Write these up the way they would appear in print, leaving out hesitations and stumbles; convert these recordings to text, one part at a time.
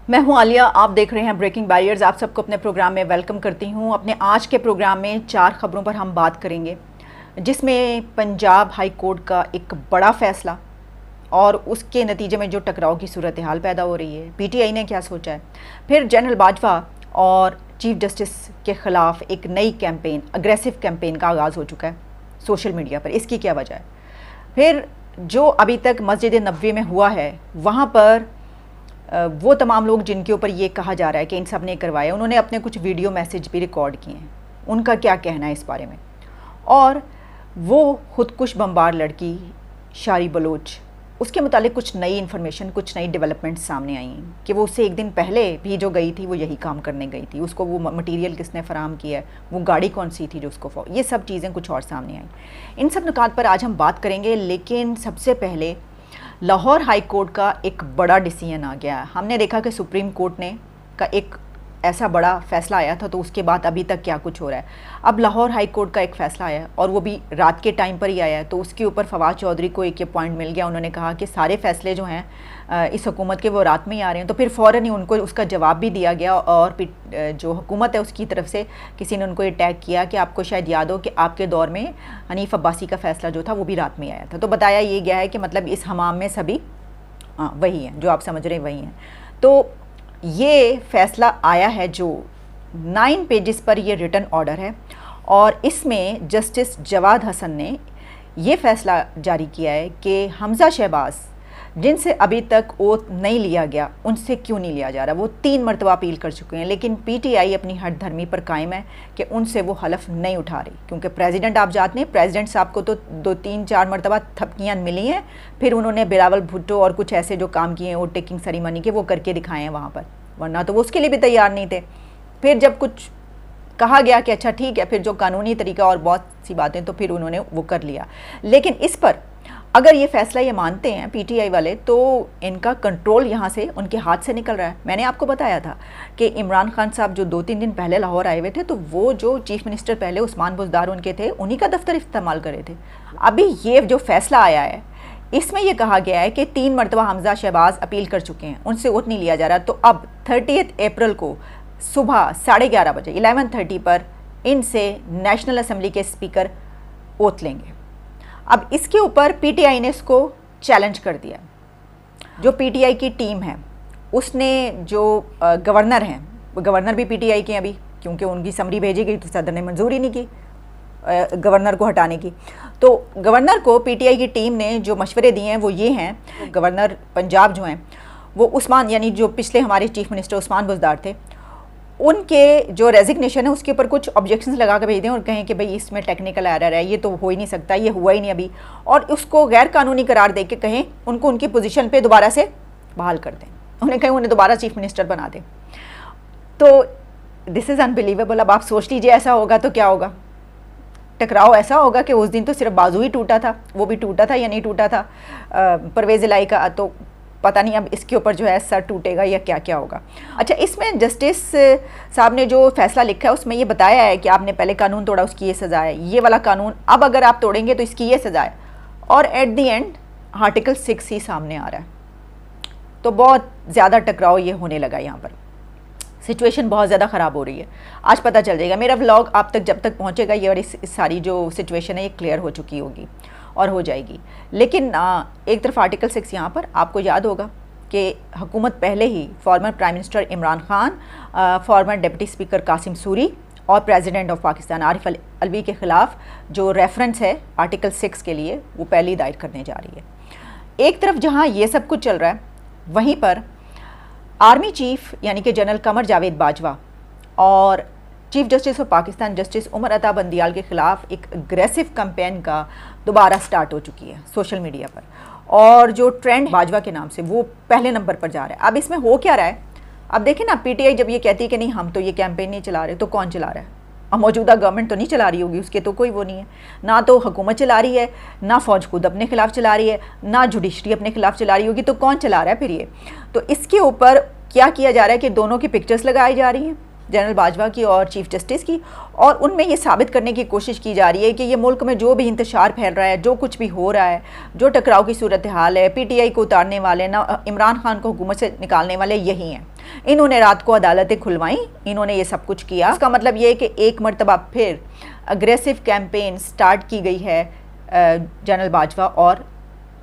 मैं हूं आलिया, आप देख रहे हैं ब्रेकिंग बैरियर्स। आप सबको अपने प्रोग्राम में वेलकम करती हूं। अपने आज के प्रोग्राम में 4 खबरों पर हम बात करेंगे, जिसमें पंजाब हाई कोर्ट का एक बड़ा फैसला और उसके नतीजे में जो टकराव की सूरत हाल पैदा हो रही है, पीटीआई ने क्या सोचा है, फिर जनरल बाजवा और चीफ जस्टिस के ख़िलाफ़ एक नई कैंपेन, अग्रेसिव कैंपेन का आगाज़ हो चुका है सोशल मीडिया पर। इसकी क्या वजह है, फिर जो अभी तक मस्जिद नबवी में हुआ है वहाँ पर वो तमाम लोग जिनके ऊपर ये कहा जा रहा है कि इन सब ने करवाया, उन्होंने अपने कुछ वीडियो मैसेज भी रिकॉर्ड किए हैं। उनका क्या कहना है इस बारे में, और वो खुदकुश बमबार लड़की शारी बलोच, उसके मुतालिक कुछ नई इन्फॉर्मेशन, कुछ नई डेवलपमेंट सामने आई हैं कि वो उससे एक दिन पहले भी जो गई थी वो यही काम करने गई थी। उसको वो मटेरियल किसने फ़राहम किया है, वो गाड़ी कौन सी थी जो उसको, ये सब चीज़ें कुछ और सामने आई। इन सब नुकात पर आज हम बात करेंगे, लेकिन सबसे पहले लाहौर हाई कोर्ट का एक बड़ा डिसीजन आ गया है। हमने देखा कि सुप्रीम कोर्ट ने का एक ऐसा बड़ा फ़ैसला आया था, तो उसके बाद अभी तक क्या कुछ हो रहा है। अब लाहौर हाई कोर्ट का एक फ़ैसला आया और वो भी रात के टाइम पर ही आया है, तो उसके ऊपर फवाद चौधरी को एक पॉइंट मिल गया। उन्होंने कहा कि सारे फ़ैसले जो हैं इस हुकूमत के वो रात में ही आ रहे हैं, तो फिर फ़ौरन ही उनको उसका जवाब भी दिया गया। और जो हुकूमत है उसकी तरफ से किसी ने उनको ये टैग किया कि आपको शायद याद हो कि आपके दौर में हनीफ अब्बासी का फ़ैसला जो था वो भी रात में आया था। तो बताया ये गया है कि मतलब इस हमाम में सभी वही हैं जो आप समझ रहे हैं, वही हैं। तो ये फ़ैसला आया है जो 9 पेजेस पर ये रिटन ऑर्डर है, और इसमें जस्टिस जवाद हसन ने ये फ़ैसला जारी किया है कि हमज़ा शहबाज जिनसे अभी तक ओथ नहीं लिया गया, उनसे क्यों नहीं लिया जा रहा। वो 3 मरतबा अपील कर चुके हैं, लेकिन पीटीआई अपनी हट धर्मी पर कायम है कि उनसे वो हलफ नहीं उठा रही, क्योंकि प्रेसिडेंट आप जानते हैं, प्रेसिडेंट साहब को तो 2-3-4 मरतबा थपकियाँ मिली हैं, फिर उन्होंने बिलावल भुट्टो और कुछ ऐसे जो काम किए हैं वोट टेकिंग सेरेमनी के, वो करके दिखाए हैं वहाँ पर, वरना तो वो उसके लिए भी तैयार नहीं थे। फिर जब कुछ कहा गया कि अच्छा ठीक है, फिर जो कानूनी तरीका और बहुत सी बातें, तो फिर उन्होंने वो कर लिया। लेकिन इस पर अगर ये फ़ैसला ये मानते हैं पीटीआई वाले, तो इनका कंट्रोल यहाँ से उनके हाथ से निकल रहा है। मैंने आपको बताया था कि इमरान खान साहब जो 2-3 दिन पहले लाहौर आए हुए थे, तो वो जो चीफ़ मिनिस्टर पहले उस्मान बुज़दार उनके थे, उन्हीं का दफ्तर इस्तेमाल कर रहे थे। अभी ये जो फ़ैसला आया है, इसमें यह कहा गया है कि 3 मरतबा हमज़ा शहबाज अपील कर चुके हैं, उनसे वोट नहीं लिया जा रहा। तो अब 30 अप्रैल को सुबह 11:30 बजे 11:30 पर इनसे नेशनल असम्बली के स्पीकर ओथ लेंगे। अब इसके ऊपर पीटीआई ने इसको चैलेंज कर दिया। जो पीटीआई की टीम है उसने जो गवर्नर हैं, वो गवर्नर भी पीटीआई के हैं अभी, क्योंकि उनकी समरी भेजी गई तो सदर ने मंजूरी नहीं की गवर्नर को हटाने की। तो गवर्नर को पीटीआई की टीम ने जो मशवरे दिए हैं वो ये हैं, गवर्नर पंजाब जो हैं वो उस्मान, यानी जो पिछले हमारे चीफ मिनिस्टर उस्मान बुज़दार थे, उनके जो रेजिग्नेशन है उसके ऊपर कुछ ऑब्जेक्शंस लगा कर भेज दें और कहें कि भाई इसमें टेक्निकल एरर है, ये तो हो ही नहीं सकता, ये हुआ ही नहीं अभी, और उसको गैर कानूनी करार दे के कहें उनको उनकी पोजीशन पे दोबारा से बहाल कर दें, उन्हें कहें उन्हें दोबारा चीफ मिनिस्टर बना दें। तो दिस इज़ अनबिलीवेबल। अब आप सोच लीजिए ऐसा होगा तो क्या होगा। टकराव ऐसा होगा कि उस दिन तो सिर्फ बाजू ही टूटा था, वो भी टूटा था या नहीं टूटा था परवेज़ इलाही का, तो पता नहीं अब इसके ऊपर जो है सर टूटेगा या क्या क्या होगा। अच्छा, इसमें जस्टिस साहब ने जो फैसला लिखा है उसमें ये बताया है कि आपने पहले कानून तोड़ा, उसकी ये सज़ा है, ये वाला कानून अब अगर आप तोड़ेंगे तो इसकी ये सज़ा है, और एट दी एंड आर्टिकल 6 ही सामने आ रहा है। तो बहुत ज़्यादा टकराव ये होने लगा, यहाँ पर सिचुएशन बहुत ज़्यादा ख़राब हो रही है। आज पता चल जाएगा, मेरा व्लॉग आप तक जब तक पहुँचेगा ये और इस सारी जो सिचुएशन है ये क्लियर हो चुकी होगी और हो जाएगी। लेकिन एक तरफ आर्टिकल 6 यहाँ पर आपको याद होगा कि हुकूमत पहले ही former prime minister Imran Khan, former deputy speaker Qasim Suri और प्रेसिडेंट ऑफ पाकिस्तान आरिफ अलवी के ख़िलाफ़ जो रेफरेंस है आर्टिकल 6 के लिए, वो पहली दायर करने जा रही है। एक तरफ जहाँ ये सब कुछ चल रहा है, वहीं पर आर्मी चीफ यानी कि जनरल कमर जावेद बाजवा और chief justice of Pakistan justice Umar Ata Bandial के ख़िलाफ़ एक अग्रेसिव कैंपेन का दोबारा स्टार्ट हो चुकी है सोशल मीडिया पर, और जो ट्रेंड बाजवा के नाम से वो पहले नंबर पर जा रहा है। अब इसमें हो क्या रहा है, अब देखें ना, पीटीआई जब ये कहती है कि नहीं हम तो ये कैंपेन नहीं चला रहे, तो कौन चला रहा है? अब मौजूदा गवर्नमेंट तो नहीं चला रही होगी, उसके तो कोई वो नहीं है, ना तो हुकूमत चला रही है, ना फ़ौज खुद अपने खिलाफ चला रही है, ना जुडिशरी अपने खिलाफ चला रही होगी, तो कौन चला रहा है फिर ये? तो इसके ऊपर क्या किया जा रहा है कि दोनों की पिक्चर्स लगाई जा रही हैं, जनरल बाजवा की और चीफ जस्टिस की, और उनमें ये साबित करने की कोशिश की जा रही है कि ये मुल्क में जो भी इंतशार फैल रहा है, जो कुछ भी हो रहा है, जो टकराव की सूरत हाल है, पीटीआई को उतारने वाले, ना इमरान खान को हुकूमत से निकालने वाले यही हैं। इन्होंने रात को अदालतें खुलवाई, इन्होंने ये सब कुछ किया। इसका मतलब ये है कि एक मरतबा फिर अग्रेसिव कैंपेन स्टार्ट की गई है जनरल बाजवा और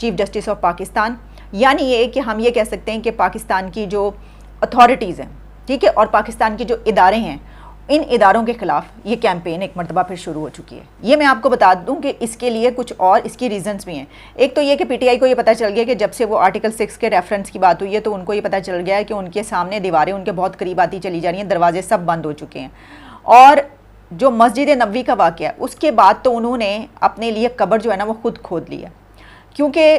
चीफ जस्टिस ऑफ पाकिस्तान। यानी ये कि हम ये कह सकते हैं कि पाकिस्तान की जो अथॉरिटीज़ हैं, ठीक है, और पाकिस्तान के जो इदारे हैं, इन इदारों के ख़िलाफ़ ये कैंपेन एक मरतबा फिर शुरू हो चुकी है। ये मैं आपको बता दूं कि इसके लिए कुछ और इसकी रीज़न्स भी हैं। एक तो ये कि पीटीआई को ये पता चल गया कि जब से वो आर्टिकल 6 के रेफरेंस की बात हुई है तो उनको ये पता चल गया है कि उनके सामने दीवारें उनके बहुत करीब आती चली जा रही हैं, दरवाजे सब बंद हो चुके हैं। और जो मस्जिद नबवी का वाक़या, उसके बाद तो उन्होंने अपने लिए कब्र जो है ना वो खुद खोद लिया, क्योंकि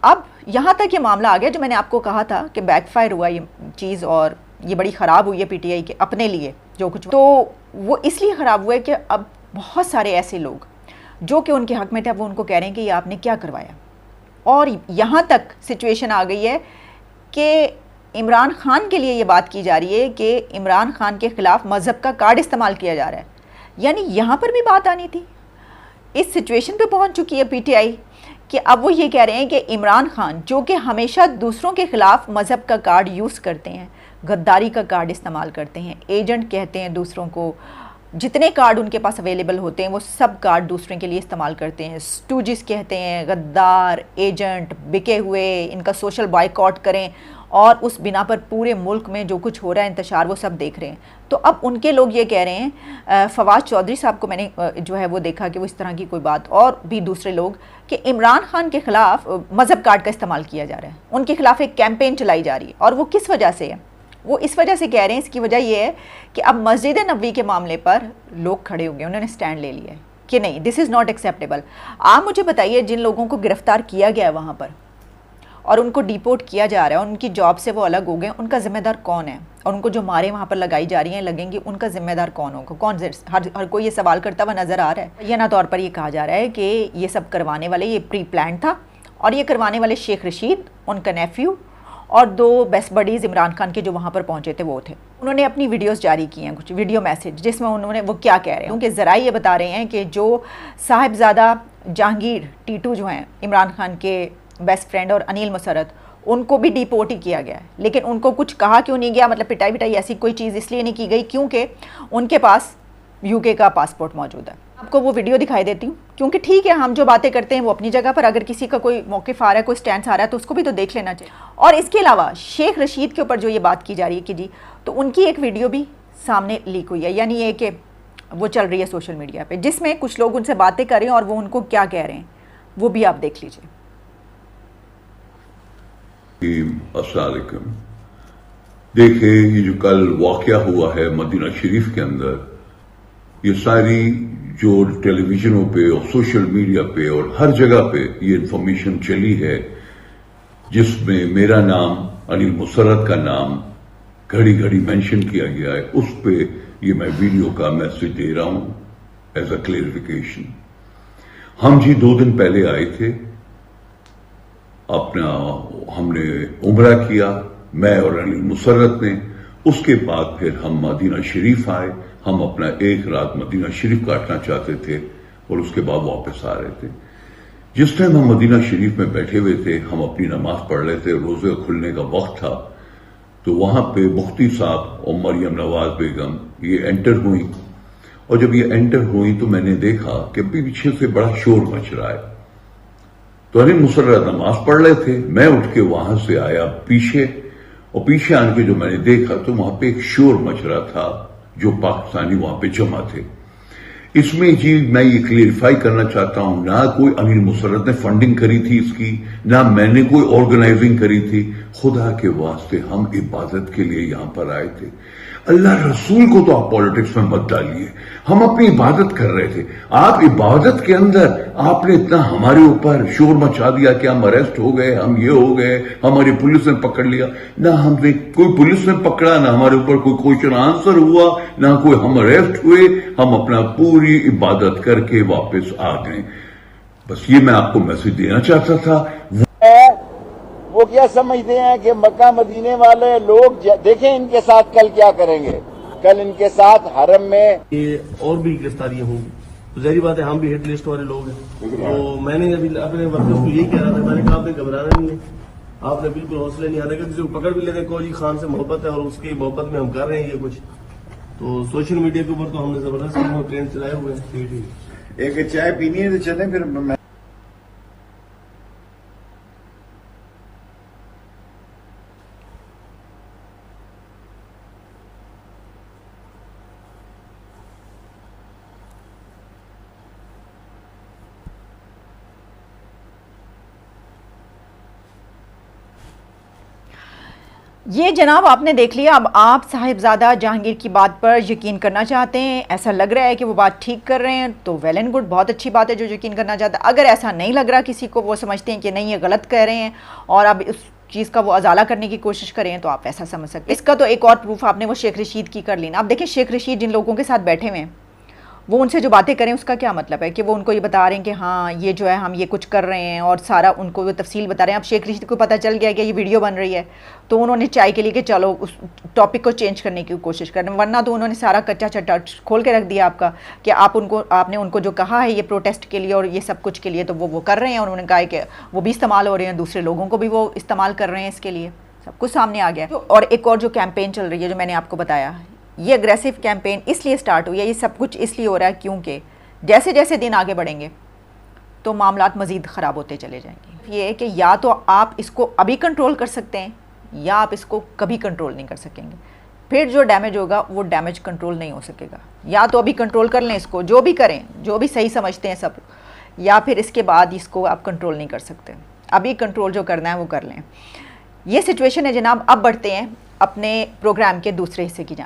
अब यहाँ तक ये मामला आ गया जो मैंने आपको कहा था कि बैकफायर हुआ ये चीज़ और ये बड़ी ख़राब हुई है पीटीआई के अपने लिए जो कुछ, तो वो इसलिए ख़राब हुआ है कि अब बहुत सारे ऐसे लोग जो कि उनके हक़ में थे वो उनको कह रहे हैं कि ये आपने क्या करवाया। और यहाँ तक सिचुएशन आ गई है कि इमरान खान के लिए ये बात की जा रही है कि इमरान खान के ख़िलाफ़ मज़हब का कार्ड इस्तेमाल किया जा रहा है। यानी यहाँ पर भी बात आनी थी। इस सिचुएशन पे पहुँच चुकी है पीटीआई कि अब वो ये कह रहे हैं कि इमरान खान जो कि हमेशा दूसरों के ख़िलाफ़ मज़हब का कार्ड यूज़ करते हैं, गद्दारी का कार्ड इस्तेमाल करते हैं, एजेंट कहते हैं दूसरों को, जितने कार्ड उनके पास अवेलेबल होते हैं वो सब कार्ड दूसरे के लिए इस्तेमाल करते हैं। स्टूजिस कहते हैं, गद्दार, एजेंट, बिके हुए, इनका सोशल बॉयकॉट करें, और उस बिना पर पूरे मुल्क में जो कुछ हो रहा है इंतशार वो सब देख रहे हैं। तो अब उनके लोग ये कह रहे हैं, फवाद चौधरी साहब को मैंने जो है वो देखा कि वो इस तरह की कोई बात, और भी दूसरे लोग, कि इमरान खान के ख़िलाफ़ मज़हब कार्ड का इस्तेमाल किया जा रहा है, उनके ख़िलाफ़ एक कैंपेन चलाई जा रही है। और वो किस वजह से है? वो इस वजह से कह रहे हैं, इसकी वजह यह है कि अब मस्जिद नबवी के मामले पर लोग खड़े हो गए, उन्होंने स्टैंड ले लिया है कि नहीं, दिस इज़ नॉट एक्सेप्टेबल। आप मुझे बताइए, जिन लोगों को गिरफ़्तार किया गया है वहाँ पर और उनको डिपोर्ट किया जा रहा है, उनकी जॉब से वो अलग हो गए, उनका ज़िम्मेदार कौन है? और उनको जो मारें वहाँ पर लगाई जा रही हैं, लगेंगी, उनका ज़िम्मेदार कौन होगा? कौन? हर कोई ये सवाल करता हुआ नज़र आ रहा है। यह ना तौर पर ये कहा जा रहा है कि ये सब करवाने वाले, ये प्री प्लान था, और ये करवाने वाले शेख रशीद, उनका नेफ्यू, और 2 बेस्ट बडीज़ इमरान खान के जो वहाँ पर पहुँचे थे वो थे। उन्होंने अपनी वीडियोस जारी की हैं, कुछ वीडियो मैसेज, जिसमें उन्होंने वो क्या कह रहे हैं, क्योंकि ज़रा ये बता रहे हैं कि जो साहिबजादा जहांगीर टीटू जो हैं इमरान खान के बेस्ट फ्रेंड, और अनिल मुसरत, उनको भी डिपोर्ट ही किया गया है, लेकिन उनको कुछ कहा क्यों नहीं गया, मतलब पिटाई पिटाई ऐसी कोई चीज़ इसलिए नहीं की गई क्योंकि उनके पास यूके का पासपोर्ट मौजूद है। आपको वो वीडियो दिखाई देती हूँ, क्योंकि ठीक है हम जो बातें करते हैं वो अपनी जगह पर, अगर किसी का कोई मौक़िफ़ आ रहा है, कोई स्टैंड आ रहा है तो उसको भी तो देख लेना चाहिए। और इसके अलावा शेख रशीद के ऊपर जो ये बात की जा रही है कि जी, तो उनकी एक वीडियो भी सामने लीक हुई है, यानी ये कि वो चल रही है सोशल मीडिया पर, जिसमें कुछ लोग उनसे बातें कर रहे हैं और वो उनको क्या कह रहे हैं वो भी आप देख लीजिए। अस्सलाम वालेकुम। देखिए, ये जो कल वाक़या हुआ है मदीना शरीफ के अंदर, ये सारी जो टेलीविजनों पे और सोशल मीडिया पे और हर जगह पे ये इंफॉर्मेशन चली है, जिसमें मेरा नाम, अनिल मुसरत का नाम घड़ी घड़ी मेंशन किया गया है, उस पे ये मैं वीडियो का मैसेज दे रहा हूं एज अ क्लेरिफिकेशन। हम जी 2 दिन पहले आए थे, अपना हमने उम्रा किया, मैं और अनिल मुसरत ने। उसके बाद फिर हम मदीना शरीफ आए, हम अपना एक रात मदीना शरीफ काटना चाहते थे और उसके बाद वापस आ रहे थे। जिस टाइम हम मदीना शरीफ में बैठे हुए थे, हम अपनी नमाज पढ़ रहे थे, रोजे खुलने का वक्त था, तो वहां पे मुफ्ती साहब और मरियम नवाज बेगम ये एंटर हुई, और जब ये एंटर हुई तो मैंने देखा कि पीछे से बड़ा शोर मच रहा है। तो अनिल मुसर्रत नमाज पढ़ रहे थे, मैं उठ के वहां से आया पीछे, और पीछे आने के जो मैंने देखा तो वहां पे एक शोर मच रहा था, जो पाकिस्तानी वहां पे जमा थे। इसमें जी मैं ये क्लियरिफाई करना चाहता हूं, ना कोई अनिल मुसर्रत ने फंडिंग करी थी इसकी, ना मैंने कोई ऑर्गेनाइजिंग करी थी। खुदा के वास्ते हम इबादत के लिए यहां पर आए थे। अल्लाह रसूल को तो आप पॉलिटिक्स में मत डालिए, हम अपनी इबादत कर रहे थे। आप इबादत के अंदर आपने इतना हमारे ऊपर शोर मचा दिया कि हम अरेस्ट हो गए, हम ये हो गए, हमारी पुलिस ने पकड़ लिया। ना हमने कोई पुलिस ने पकड़ा, ना हमारे ऊपर कोई क्वेश्चन आंसर हुआ, ना कोई हम अरेस्ट हुए। हम अपना पूरी इबादत करके वापस आ गए। बस ये मैं आपको मैसेज देना चाहता था। वो क्या समझते हैं कि मक्का मदीने वाले लोग देखें इनके साथ कल क्या करेंगे। कल इनके साथ हरम में ये और भी गिरफ्तारियां होंगी, तो जहरी बात है हम भी हिट लिस्ट वाले लोग हैं। तो मैंने अभी अपने वर्कर्स को यही कह रहा था, मैंने कहा आपने घबराना नहीं है, आपने बिल्कुल हौसले नहीं आने का, किसी को पकड़ भी लेते को जी खान से मोहब्बत है और उसकी मोहब्बत में हम कर रहे हैं ये कुछ, तो सोशल मीडिया के ऊपर तो हमने जबरदस्त ट्रेंड चलाए हुए हैं। एक चाय पीनी है तो चलें फिर। मैं ये जनाब आपने देख लिया। अब आप साहिबजादा जहांगीर की बात पर यकीन करना चाहते हैं, ऐसा लग रहा है कि वो बात ठीक कर रहे हैं, तो वेल एंड गुड, बहुत अच्छी बात है जो यकीन करना चाहता है। अगर ऐसा नहीं लग रहा किसी को, वो समझते हैं कि नहीं ये गलत कह रहे हैं और अब उस चीज़ का वो अजाला करने की कोशिश करें, तो आप ऐसा समझ सकते हैं। इसका तो एक और प्रूफ आपने वो शेख रशीद की कर ली ना। अब देखिए शेख रशीद जिन लोगों के साथ बैठे हुए हैं, वो उनसे जो बातें करें उसका क्या मतलब है कि वो उनको ये बता रहे हैं कि हाँ ये जो है हम ये कुछ कर रहे हैं और सारा उनको वो तफसील बता रहे हैं। अब शेख रशीद को पता चल गया कि ये वीडियो बन रही है, तो उन्होंने चाय के लिए कि चलो उस टॉपिक को चेंज करने की कोशिश कर रहे हैं, वरना तो उन्होंने सारा कच्चा चट्टा खोल के रख दिया आपका कि आपने उनको जो कहा है ये प्रोटेस्ट के लिए और ये सब कुछ के लिए, तो वो कर रहे हैं। और उन्होंने कहा कि वो भी इस्तेमाल हो रहे हैं, दूसरे लोगों को भी वो इस्तेमाल कर रहे हैं इसके लिए, सब कुछ सामने आ गया। और एक और जो कैंपेन चल रही है जो मैंने आपको बताया, ये अग्रेसिव कैंपेन इसलिए स्टार्ट हुई है, ये सब कुछ इसलिए हो रहा है क्योंकि जैसे जैसे दिन आगे बढ़ेंगे तो मामलात मज़ीद ख़राब होते चले जाएंगे। ये है कि या तो आप इसको अभी कंट्रोल कर सकते हैं या आप इसको कभी कंट्रोल नहीं कर सकेंगे। फिर जो डैमेज होगा वो डैमेज कंट्रोल नहीं हो सकेगा। या तो अभी कंट्रोल कर लें इसको, जो भी करें, जो भी सही समझते हैं सब, या फिर इसके बाद इसको आप कंट्रोल नहीं कर सकते। अभी कंट्रोल जो करना है वो कर लें। ये सिचुएशन है जनाब। अब बढ़ते हैं अपने प्रोग्राम के दूसरे हिस्से की जानिब।